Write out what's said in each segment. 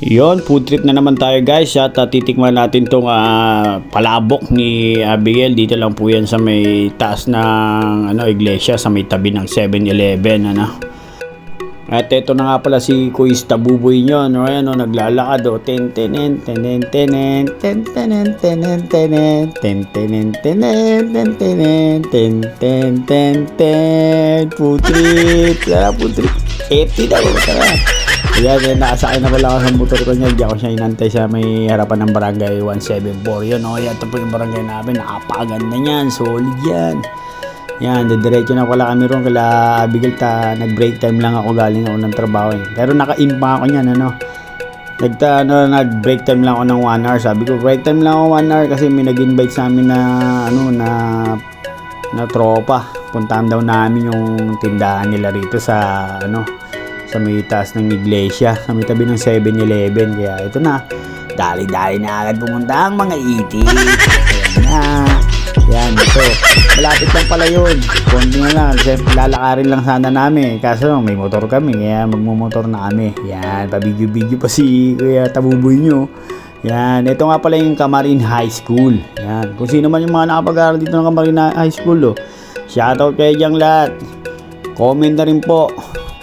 Yon, food trip na naman tayo guys at titikman natin tong palabok ni Abigail. Dito lang po yan sa may taas ng iglesia, sa may tabi ng 7-Eleven At ito na nga pala si Kuis Tabuboy nyo, naglalakad ten tenen tenen tenen ten tenen tenen tenen ten tenen tenen ten tenen ten ten ten ten food trip, food trip. Daw, tara. Yan, nakasakay na pala ako sa motor ko niya. Hindi ako siya inantay sa may harapan ng barangay 174. Yun, yan, ito po yung barangay namin. Nakapaganda niyan, solid yan. Yan, diretso na pala kami ron. Kala Abigail, nag-break time lang ako, galing ako ng trabaho. Pero naka-in pa ako niyan, nag-break time lang ako ng 1 hour. Sabi ko, break time lang ako 1 hour kasi may nag-invite sa amin na tropa. Puntahan daw namin yung tindahan nila rito sa sa may taas ng iglesia, sa may tabi ng 7-Eleven. Kaya ito na, dali-dali na agad pumunta ang mga iti. Ayan na. Yan, ito. Malapit lang pala yun. Konti na lang. Lalakarin lang sana namin. Kaso may motor kami, kaya magmumotor na kami. Yan, pabidyo-bidyo pa si Kuya Tabuboy nyo. Yan, ito nga pala yung Camarin High School. Yan, kung sino man yung mga nakapag-aaral dito ng Camarin High School, shoutout kayo diyang lahat. Comment na rin po.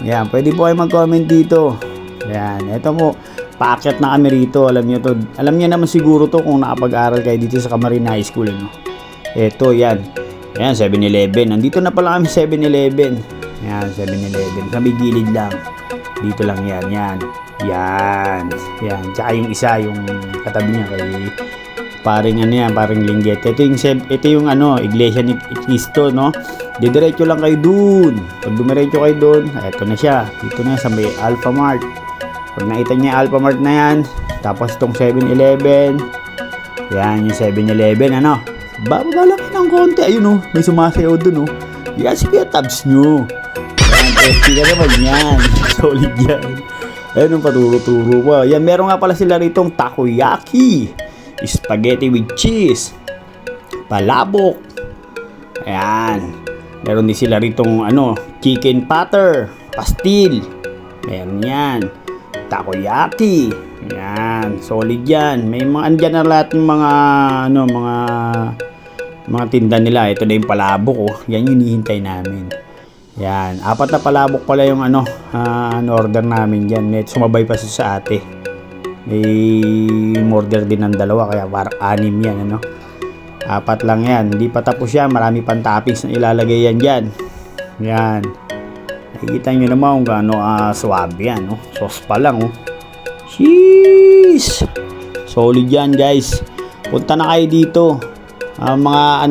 Yan, pwede po kayo mag-comment dito. Yan, ito po, paakyat na kami rito. Alam niyo to. Alam niyo naman siguro to kung nakapag-aral kayo dito sa Camarin High School, Ito, yan. Yan, 7-Eleven. Nandito na pala kami 7-Eleven. Yan, 7-Eleven. Sa may gilid lang. Dito lang yan, yan. Yan. Yan. Tsaka yung isa, yung katabi niya kay paring paring Linggit. Ito yung iglesia ni Cristo, Didiretso lang kayo dun. Pag dumiretso kayo dun, eto na siya. Dito na sa may Alphamart. Pag nakita niya yung Alphamart na yan, tapos itong 7-Eleven. Yan, yung 7-Eleven, bababa lang kayo ng konti. Ayun, may sumasayaw dun, Yan, sige, tabs nyo. Yan, FT ka naman yan. Solid yan. Ayun, paturo-turo pa. Yan, meron nga pala sila ritong takoyaki, spaghetti with cheese, palabok. Ayan. Meron din sila ritong chicken patter, pastil. Meron yan. Takoyaki. Yan, solid yan. May mga andyan na lahat ng mga tinda nila. Ito na yung palabok, Yan yung hinihintay namin. Yan, 4 na palabok pala yung order namin diyan. May sumabay pa sa ate. May order din ng 2 kaya parang 6 yan, 4 lang yan. Hindi pa tapos yan. Marami pang toppings na ilalagay yan dyan. Yan. Nakikita nyo naman kung gaano suwabe yan. Sauce pa lang. Sheesh. Solid yan guys. Punta na kayo dito. Mga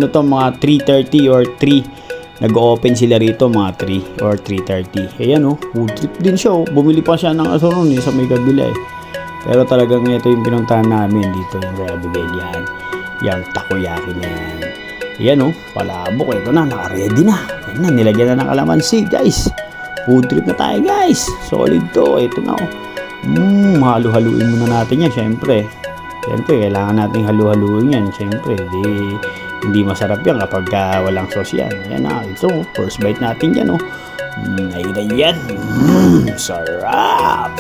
3:30 or 3. Nag-open sila rito mga 3 or 3:30. Ayan food trip din siya. Bumili pa siya ng asoron sa may kabila Pero talagang ito yung pinuntahan namin dito. Yung kay Abigail yan. Yung takoyaki na yan. Yan palabok. Ito na, naka-ready na. Yan na, nilagyan na ng kalamansi guys. Food trip na tayo guys. Solid to. Ito na halu-haluin muna natin yan. Siyempre, kailangan natin halu-haluin yan. Siyempre, hindi masarap yan kapag walang sauce yan. Yan na, ito. First bite natin yan nakita yan. Sarap.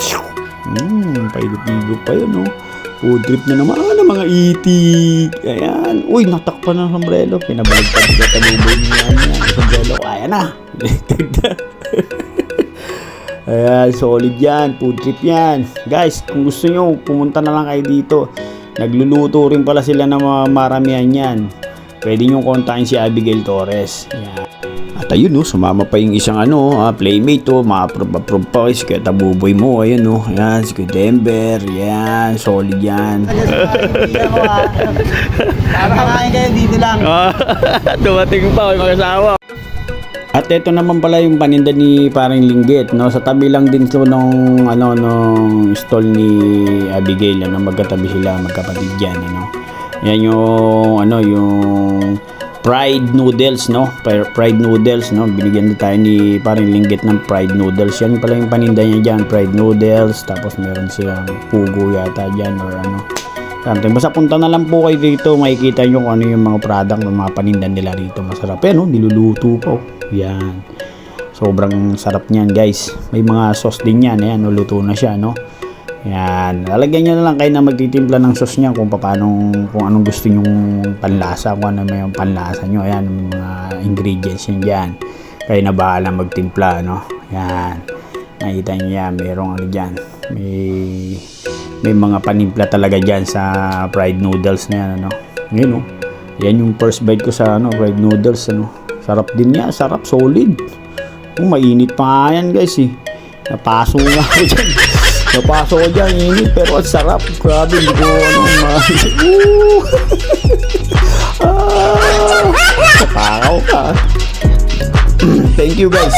Pailot-ilot pa yun Food trip na naman ng mga itik. Ayan. Uy, natakpan ng sombrero. Pinabaligtad ka taluboy niya yan. Sombrero. Ayan na. Ayan, solid yan. Food trip yan. Guys, kung gusto nyo, pumunta na lang kayo dito. Nagluluto rin pala sila ng mga maramihan yan. Pwede nyo kontakin si Abigail Torres. Ayan. At ayun sumama pa yung isang playmate ma-approve pa si Kuya Tabuboy mo. Ayun yan, si Kuya Denver. Yan, solid yan. Nakakain kayo dito lang. Dumating pa yung mag-asawa. At ito naman pala yung paninda ni paring Linggit, Sa tabi lang din ito nung stall ni Abigail, magkatabi sila, magkapatid yan, Yan yung fried noodles, fried noodles, binigyan na tayo ni paring Linggit ng fried noodles. Yan pala yung paninda niya dyan, fried noodles. Tapos meron silang pugo yata dyan or something. Basta punta na lang po kayo dito, makikita nyo kung yung mga product ng mga paninda nila rito. Masarap niluluto po. Yan, sobrang sarap niyan guys. May mga sauce din yan. Ayan, luto na siya Yan. Lalagyan nyo na lang kayo na magtitimpla ng sauce niya kung kung anong gusto nyong panlasa, kung ano may yung panlasa nyo. Ayan, yung mga ingredients nyo dyan. Kayo na bahala magtimpla, no? Yan. Nakita nyo yan, merong ano dyan. May mga panimpla talaga dyan sa fried noodles na yan, ano? Ngayon, no? Yan yung first bite ko sa fried noodles, ano? Sarap din yan, sarap, solid. Mainit pa nga yan, guys, eh. Napasok nga ako dyan. Napasok ko dyan, init, pero ang sarap. Grabe, hindi ko, napakaw ka. Thank you, guys.